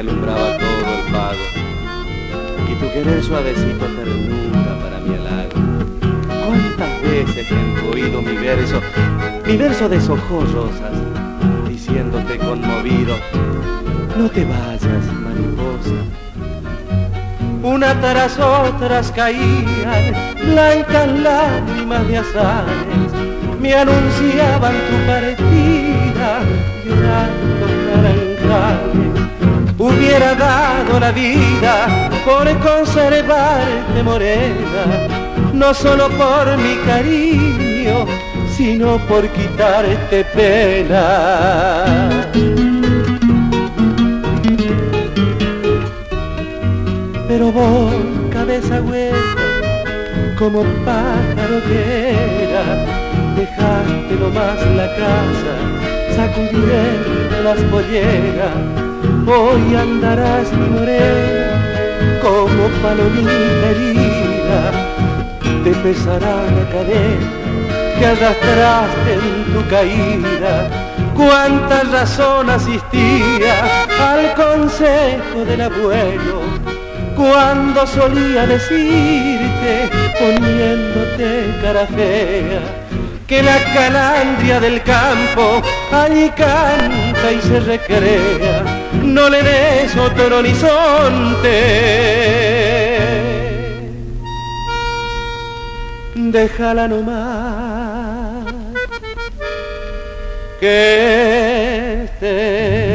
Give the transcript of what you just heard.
que alumbraba todo el pago. Y tu querer suavecito ternura para mi halago. ¿Cuántas veces he oído mi verso de socorros rosas, diciéndote conmovido, no te vayas, mariposa? Una tras otras caían blancas lágrimas de azares, me anunciaban tu partida, llorando naranjales. Hubiera dado la vida por conservarte morena, no solo por mi cariño, sino por quitarte pena. Pero vos, cabeza hueca, como pájaro que era, dejaste nomás la casa, sacudiendo las polleras. Hoy andarás mi morena, como palomita herida, te pesará la cadena que arrastraste en tu caída. Cuánta razón asistía al consejo del abuelo, cuando solía decirte, poniéndote cara fea, que la calandria del campo allí canta y se recrea, no le des otro horizonte, déjala nomás que esté